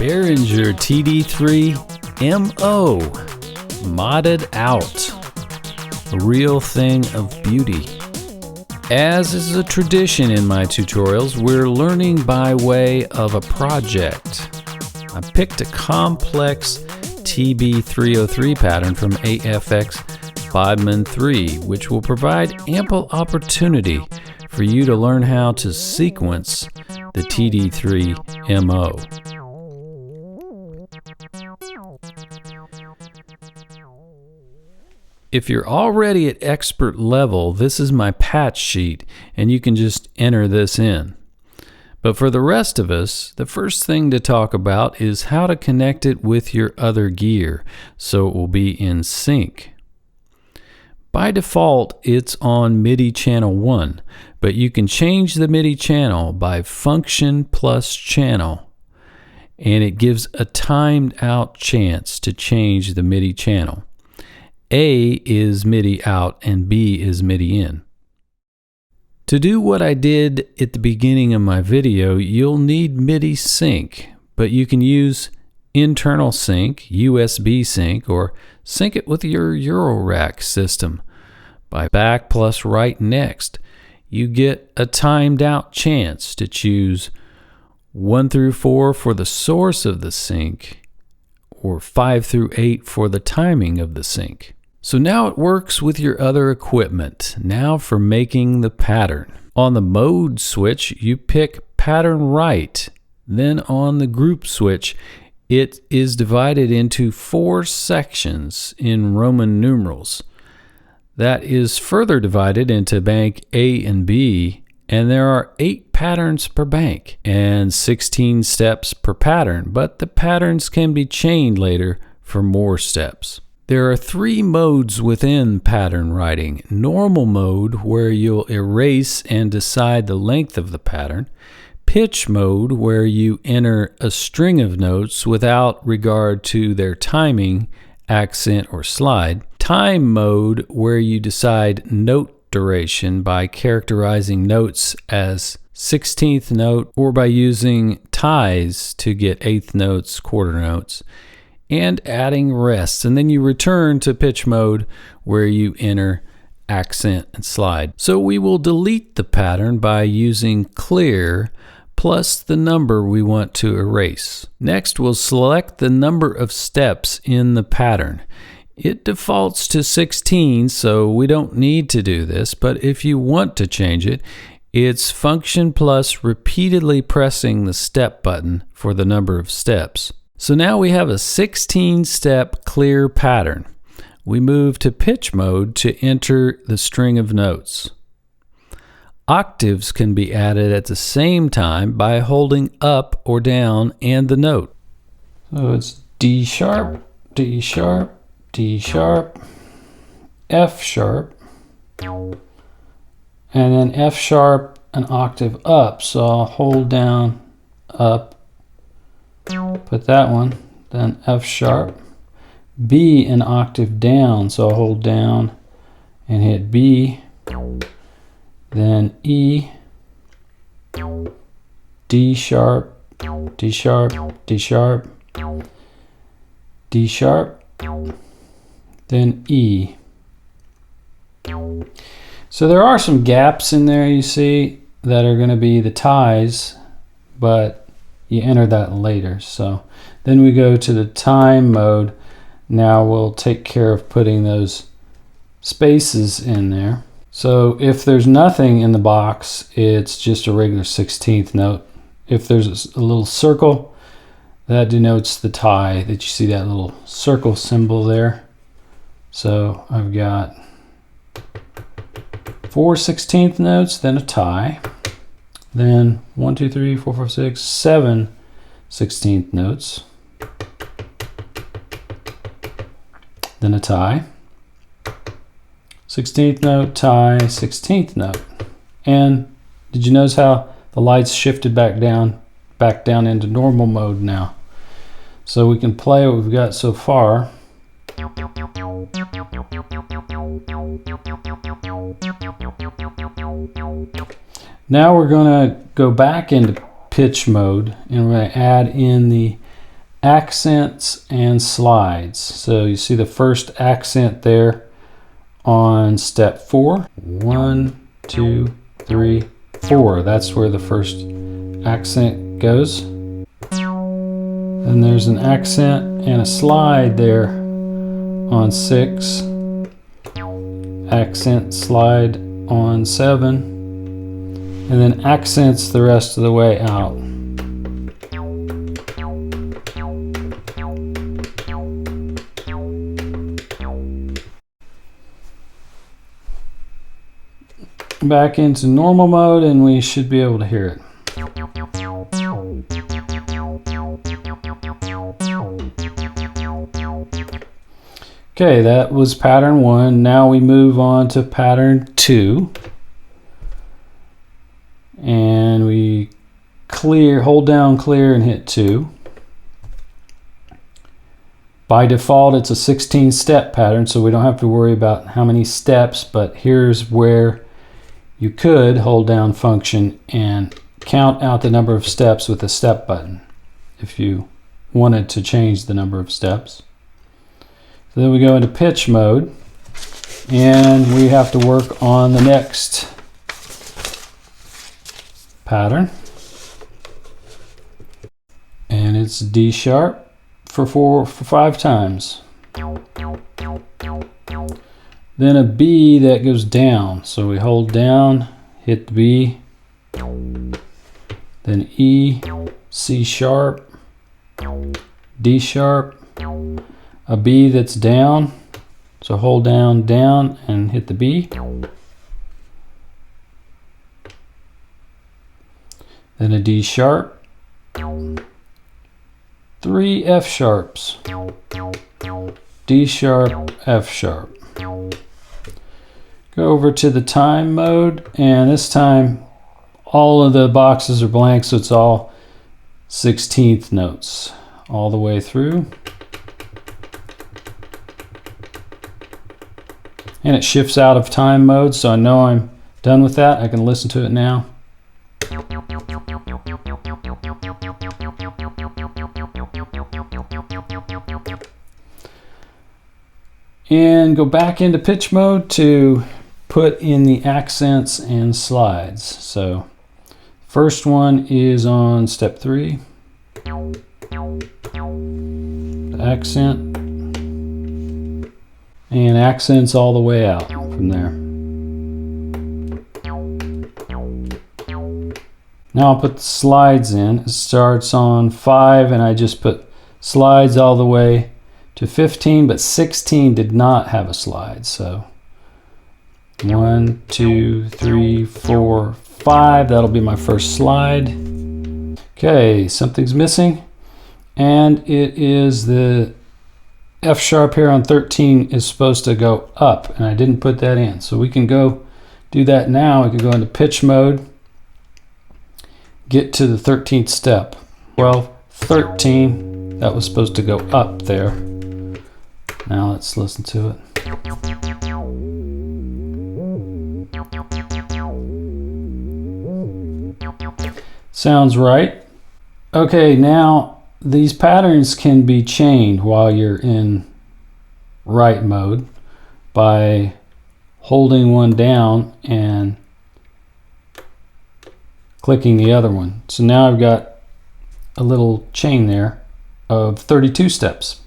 Behringer TD-3-MO, modded out, a real thing of beauty. As is a tradition in my tutorials, we're learning by way of a project. I picked a complex TD-303 pattern from AFX Bodmin 3, which will provide ample opportunity for you to learn how to sequence the TD-3-MO. If you're already at expert level, this is my patch sheet, and you can just enter this in. But for the rest of us, the first thing to talk about is how to connect it with your other gear so it will be in sync. By default, it's on MIDI channel 1, but you can change the MIDI channel by function plus channel, and it gives a timed out chance to change the MIDI channel. A is MIDI out and B is MIDI in. To do what I did at the beginning of my video, you'll need MIDI sync, but you can use internal sync, USB sync, or sync it with your Eurorack system. By back plus right next, you get a timed out chance to choose 1 through 4 for the source of the sync, or 5 through 8 for the timing of the sync. So now it works with your other equipment. Now for making the pattern. On the mode switch, you pick pattern right. Then on the group switch, it is divided into 4 sections in Roman numerals. That is further divided into bank A and B, and there are 8 patterns per bank and 16 steps per pattern, but the patterns can be chained later for more steps. There are 3 modes within pattern writing. Normal mode, where you'll erase and decide the length of the pattern. Pitch mode, where you enter a string of notes without regard to their timing, accent, or slide. Time mode, where you decide note duration by characterizing notes as 16th note or by using ties to get 8th notes, quarter notes, and adding rests. And then you return to pitch mode where you enter accent and slide. So we will delete the pattern by using clear plus the number we want to erase. Next, we'll select the number of steps in the pattern. It defaults to 16, so we don't need to do this, but if you want to change it, it's function plus repeatedly pressing the step button for the number of steps. So now we have a 16-step clear pattern. We move to pitch mode to enter the string of notes. Octaves can be added at the same time by holding up or down and the note. So it's D sharp, D sharp, D sharp, F sharp, and then F sharp an octave up. So I'll hold down, up, put that one, then F sharp, B an octave down, so I'll hold down and hit B, then E, D sharp, D sharp, D sharp, D sharp, then E. So there are some gaps in there, you see, that are going to be the ties, but you enter that later. So then we go to the time mode. Now we'll take care of putting those spaces in there. So if there's nothing in the box, it's just a regular 16th note. If there's a little circle, that denotes the tie, that you see that little circle symbol there. So I've got 4 16th notes, then a tie. Then 1, 2, 3, 4, 5, 6, 7 16th notes. Then a tie. 16th note, tie, 16th note. And did you notice how the lights shifted back down into normal mode now? So we can play what we've got so far. Now we're going to go back into pitch mode and we're going to add in the accents and slides. So you see the first accent there on step 4. 1, 2, 3, 4. That's where the first accent goes. And there's an accent and a slide there on 6. Accent, slide on 7. And then accents the rest of the way out. Back into normal mode and we should be able to hear it. Okay, that was pattern 1. Now we move on to pattern 2. And we clear, hold down clear and hit 2. By default, it's a 16-step pattern, so we don't have to worry about how many steps, but here's where you could hold down function and count out the number of steps with the step button if you wanted to change the number of steps. So then we go into pitch mode and we have to work on the next pattern. And it's D sharp for 5 times. Then a B that goes down. So we hold down, hit the B, then E, C sharp, D sharp, a B that's down. So hold down, down, and hit the B. Then a D sharp, 3 F sharps, D sharp, F sharp. Go over to the time mode, and this time all of the boxes are blank, so it's all 16th notes all the way through. And it shifts out of time mode, so I know I'm done with that. I can listen to it now. And go back into pitch mode to put in the accents and slides. So first one is on step 3. The accent. And accents all the way out from there. Now I'll put the slides in. It starts on 5 and I just put slides all the way to 15, but 16 did not have a slide. So 1, 2, 3, 4, 5. That'll be my first slide. Okay, something's missing. And it is the F sharp here on 13 is supposed to go up, and I didn't put that in. So we can go do that now. We can go into pitch mode, get to the 13th step. 12, 13, that was supposed to go up there. Now let's listen to it. Sounds right. Okay, now these patterns can be chained while you're in write mode by holding one down and clicking the other one. So now I've got a little chain there of 32 steps.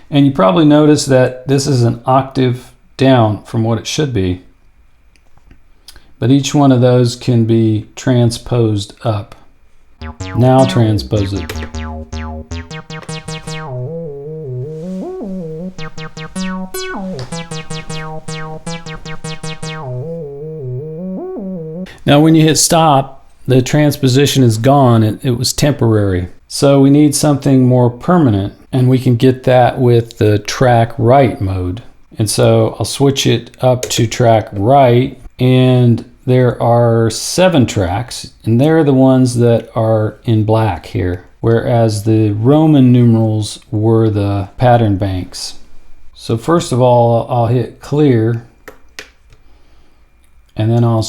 And you probably notice that this is an octave down from what it should be. But each one of those can be transposed up. Now transpose it. Now when you hit stop, the transposition is gone. It was temporary. So we need something more permanent, and we can get that with the track write mode. And so I'll switch it up to track write, and there are 7 tracks, and they're the ones that are in black here, whereas the Roman numerals were the pattern banks. So first of all, I'll hit clear, and then I'll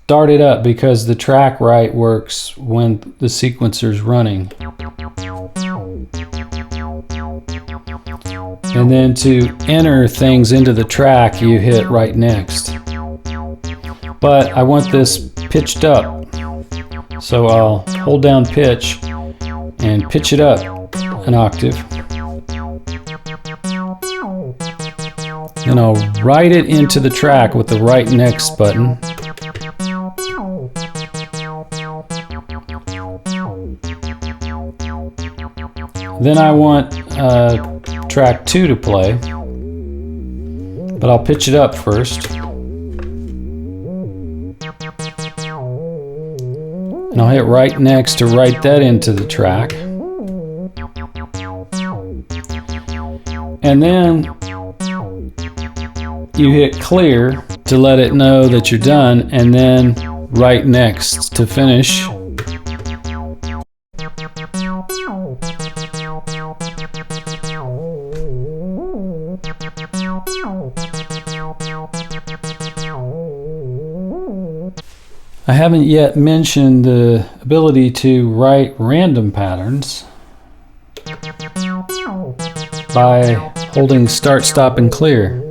start it up because the track right works when the sequencer's running. And then to enter things into the track, you hit right next. But I want this pitched up, so I'll hold down pitch and pitch it up an octave. Then I'll write it into the track with the right next button. Then I want track 2 to play, but I'll pitch it up first. And I'll hit right next to write that into the track. And then you hit clear to let it know that you're done, and then right next to finish. I haven't yet mentioned the ability to write random patterns by holding start, stop, and clear.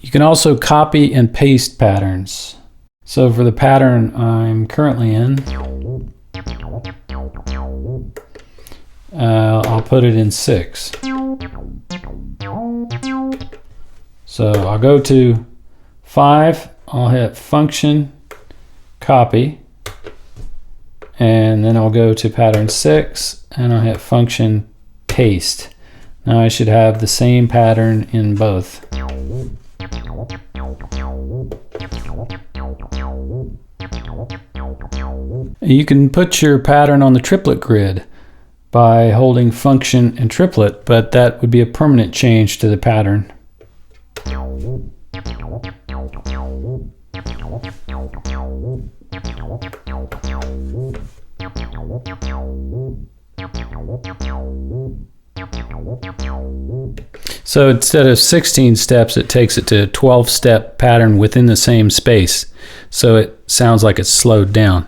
You can also copy and paste patterns. So for the pattern I'm currently in, I'll put it in 6. So I'll go to 5, I'll hit function, copy, and then I'll go to pattern 6 and I'll hit function, paste. Now I should have the same pattern in both. You can put your pattern on the triplet grid by holding function and triplet, but that would be a permanent change to the pattern. So instead of 16 steps, it takes it to a 12-step pattern within the same space. So it sounds like it's slowed down.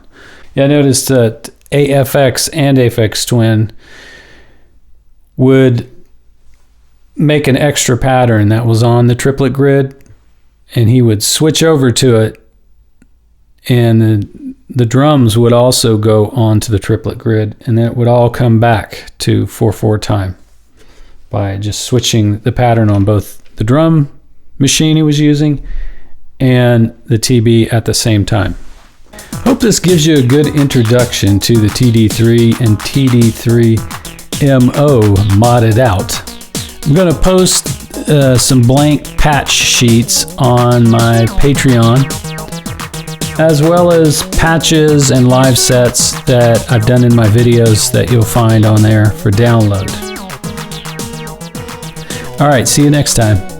Yeah, I noticed that AFX and AFX Twin would make an extra pattern that was on the triplet grid, and he would switch over to it, and the drums would also go onto the triplet grid, and then it would all come back to 4/4 time by just switching the pattern on both the drum machine he was using and the TB at the same time. Hope this gives you a good introduction to the TD3 and TD-3-MO modded out. I'm going to post some blank patch sheets on my Patreon, as well as patches and live sets that I've done in my videos that you'll find on there for download. All right, see you next time.